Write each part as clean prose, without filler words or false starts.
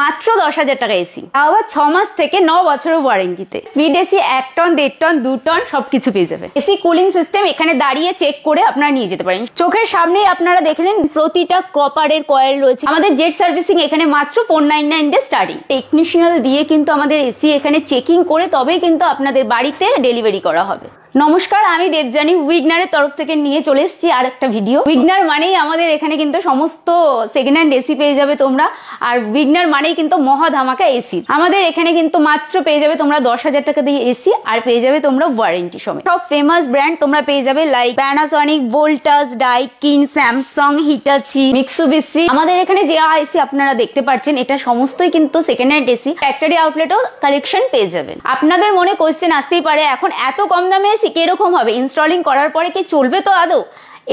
মাত্র 10,000 টাকা এসি, আবার 6 মাস থেকে 9 বছরের ওয়ারেন্টিতে। Speed AC 1 ton 1.5 ton 2 ton সবকিছু পেয়ে যাবে। এসি কুলিং সিস্টেম এখানে দাঁড়িয়ে চেক করে আপনারা নিয়ে যেতে পারেন। চোখের সামনেই আপনারা দেখলেন প্রতিটা কপারের কয়েল রয়েছে। আমাদের জেট সার্ভিসিং এখানে মাত্র 499 দিয়ে স্টার্টিং। টেকনিশিয়ান দিয়ে কিন্তু আমাদের এসি এখানে চেকিং করে তবেই কিন্তু আপনাদের বাড়িতে ডেলিভারি করা হবে। নমস্কার, আমি দেবযানী উইগনারের তরফ থেকে নিয়ে চলে এসেছি আর একটা ভিডিও। উইগনার মানেই আমাদের এখানে কিন্তু সমস্ত সেকেন্ড হ্যান্ড এসি পেয়ে যাবে তোমরা, আর উইগনার মানেই কিন্তু মহা ধামাকা এসি। আমাদের এখানে কিন্তু মাত্র পেয়ে যাবে তোমরা 10,000 টাকা দিয়ে এসি, আর পেয়ে যাবে তোমরা ওয়ারেন্টি সমেত। সব ফেমাস ব্র্যান্ড তোমরা পেয়ে যাবে, like Panasonic, Voltas, Daikin, Samsung, Hitachi, Mitsubishi. আমাদের এখানে যে এসি আপনারা দেখতে পাচ্ছেন এটা সমস্তই কিন্তু সেকেন্ড হ্যান্ড এসি। ফ্যাক্টরি আউটলেটও কালেকশন পেয়ে যাবেন। আপনাদের মনে কোয়েশ্চেন আসতেই পারে, এখন এত কম দামে এসি কিরকম হবে, ইনস্টলিং করার পরে কি চলবে তো আদৌ?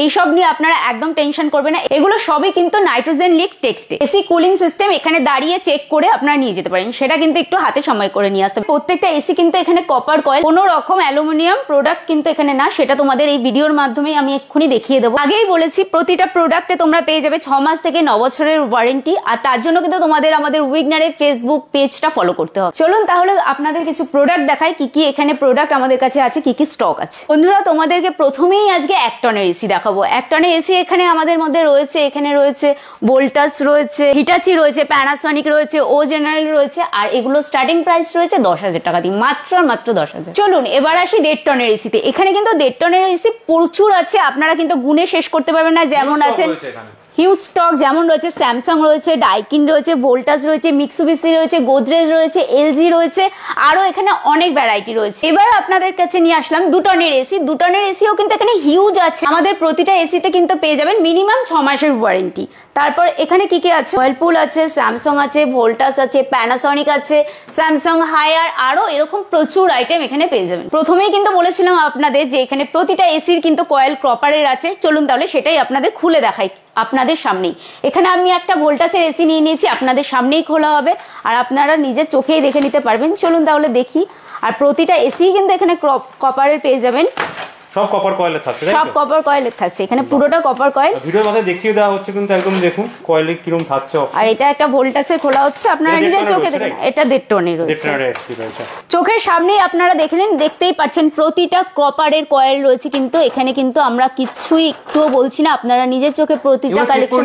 এইসব নিয়ে আপনারা একদম টেনশন করবেন না, এগুলো সবই কিন্তু নাইট্রোজেন লিক টেক্সটে। এসি কুলিং সিস্টেম এখানে দাঁড়িয়ে চেক করে আপনারা নিয়ে যেতে পারেন, সেটা কিন্তু একটু হাতে সময় করে নিয়ে আসতে হবে। প্রত্যেকটা এসি কিন্তু এখানে কপার কয়েল, কোনো রকম অ্যালুমিনিয়াম প্রোডাক্ট কিন্তু এখানে না, সেটা তোমাদের এই ভিডিওর মাধ্যমে আমি এক্ষুনি দেখিয়ে দেবো। আগেই বলেছি প্রতিটা প্রোডাক্টে তোমরা পেয়ে যাবে 6 মাস থেকে 9 বছরের ওয়ারেন্টি, আর তার জন্য কিন্তু তোমাদের আমাদের উইগনারের ফেসবুক পেজটা ফলো করতে হবে। চলুন তাহলে আপনাদের কিছু প্রোডাক্ট দেখাই, কি কি এখানে প্রোডাক্ট আমাদের কাছে আছে, কি কি স্টক আছে। বন্ধুরা, তোমাদেরকে প্রথমেই আজকে 1 টনের এসি দেখাবো। 1 টনের এসি এখানে আমাদের মধ্যে রয়েছে, এখানে রয়েছে ভোল্টাস রয়েছে, হিটাচি রয়েছে, প্যানাসনিক রয়েছে, ও জেনারেল রয়েছে, আর এগুলো স্টার্টিং প্রাইস রয়েছে 10,000 টাকা দিয়ে, মাত্র 10,000। চলুন এবার আসি 1.5 টনের এসিতে। এখানে কিন্তু 1.5 টনের এসি প্রচুর আছে, আপনারা কিন্তু গুনে শেষ করতে পারবেন না। যেমন আছে হিউজ স্টক, যেমন রয়েছে স্যামসাং রয়েছে, ডাইকিন রয়েছে, ভোল্টাস রয়েছে, মিৎসুবিশি রয়েছে, গোদরেজ রয়েছে, এলজি রয়েছে, আরো এখানে অনেক ভ্যারাইটি রয়েছে। এবার আপনাদের কাছে নিয়ে আসলাম 2 টনের এসি। 2 টনের এসিও কিন্তু এখানে হিউজ আছে। আমাদের প্রতিটা এসিতে কিন্তু পেয়ে যাবেন মিনিমাম 6 মাসের ওয়ারেন্টি। তারপর এখানে কি কি আছে, ওয়ার্লপুল আছে, স্যামসাং আছে, ভোল্টাস আছে, প্যানাসনিক আছে, স্যামসাং হায়ার, আরো এরকম প্রচুর আইটেম এখানে পেয়ে যাবেন। প্রথমেই কিন্তু বলেছিলাম আপনাদের যে এখানে প্রতিটা এসির কিন্তু কয়েল কপারের আছে। চলুন তাহলে সেটাই আপনাদের খুলে দেখাই আপনাদের সামনেই। এখানে আমি একটা ভোল্টাসের এসি নিয়ে নিয়েছি, আপনাদের সামনেই খোলা হবে আর আপনারা নিজের চোখেই দেখে নিতে পারবেন। চলুন তাহলে দেখি। আর প্রতিটা এসি কিন্তু এখানে কপারের পেয়ে যাবেন, সব কপার কয়েলের থাকছে, সব কপার কয়েলের থাকছে, এখানে পুরোটা কপার কয়েল। ভিডিওর মধ্যে দেখিয়ে দেওয়া হচ্ছে কিন্তু একদম দেখুন কয়েলে কিরকম থাকছে। আর এটা একটা ভোল্টাসে খোলা হচ্ছে, আপনারা নিজের চোখে দেখেন। এটা 1.5 টনের রয়েছে, চোখের সামনেই আপনারা দেখলেন, দেখতেই পাচ্ছেন প্রতিটা কপারের কয়েল রয়েছে। কিন্তু এখানে কিন্তু আমরা কিছুই একটুও বলছি না, আপনারা নিজের চোখে প্রতিটা কালেকশন,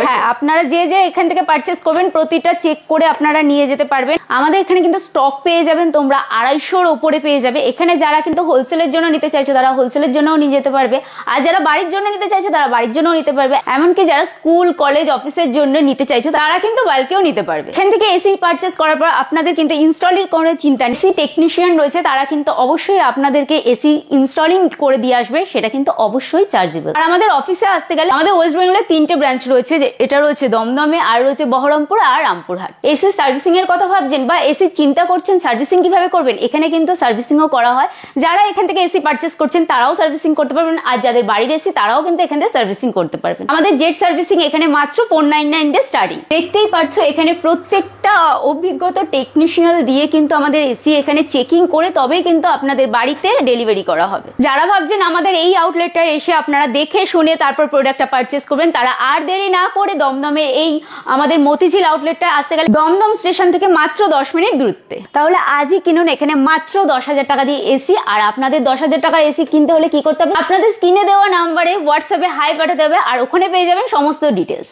হ্যাঁ আপনারা যে যে এখান থেকে পারচেস করবেন প্রতিটা চেক করে আপনারা নিয়ে যেতে পারবেন। আমাদের এখানে কিন্তু স্টক পেয়ে যাবেন তোমরা 250-র উপরে পেয়ে যাবে। এখানে যারা কিন্তু হোলসেলের জন্য নিতে চাইছো তারা হোলসেলের জন্যও নিয়ে যেতে পারবে, আর যারা বাড়ির জন্য নিতে চাইছো তারা বাড়ির জন্যও নিতে পারবে। এমনকি যারা স্কুল কলেজ অফিসের জন্য নিতে চাইছো তারা কিন্তু বাল্কেও নিতে পারবে। এখান থেকে এসি পারচেস করার পর আপনাদের কিন্তু ইনস্টলের কোনো চিন্তা নেই। এসি টেকনিশিয়ান রয়েছে, তারা কিন্তু অবশ্যই আপনাদেরকে এসি ইনস্টলিং করে দিয়ে আসবে, সেটা কিন্তু অবশ্যই চার্জেবল। আর আমাদের অফিসে আসতে গেলে আমাদের ওয়েস্ট বেঙ্গলের 3টে ব্রাঞ্চ রয়েছে, এটা রয়েছে দমদমে, আর রয়েছে বহরমপুর আর রামপুরহাট। এসি সার্ভিসিং এর কথা ভাবছেন বা এসি চিন্তা করছেন সার্ভিসিং কিভাবে করবেন, এখানে কিন্তু সার্ভিসিংও করা হয়। যারা এখান থেকে এসি পারচেস করছেন তারাও সার্ভিসিং করতে পারবেন, আর যাদের বাড়ির এসি তারাও কিন্তু এখান থেকে সার্ভিসিং করতে পারবেন। আমাদের জেট সার্ভিসিং এখানে মাত্র 499 দিয়ে স্টার্টিং। দেখতেই পারছো এখানে প্রত্যেকটা অভিজ্ঞত টেকনিশিয়ান দিয়ে কিন্তু আমাদের এসি এখানে চেকিং করে তবেই কিন্তু আপনাদের বাড়িতে ডেলিভারি করা হবে। যারা ভাবছেন আমাদের এই আউটলেটটা এসে আপনারা দেখে শুনে তারপর প্রোডাক্টটা পারচেস করবেন, তারা আর দেরি না করে দমদমের এই আমাদের মতিঝিল আউটলেটটা আসতে গেলে দমদম স্টেশন থেকে মাত্র 10 মিনিট দূরত্বে। তাহলে আজই কিনুন এখানে মাত্র 10,000 টাকা দিয়ে এসি। আর আপনাদের 10,000 টাকার এসি কিনতে হলে কি করতে হবে, আপনাদের স্ক্রিনে দেওয়া নাম্বারে হোয়াটসঅ্যাপে হাই পাঠাতে হবে, আর ওখানে পেয়ে যাবেন সমস্ত ডিটেলস।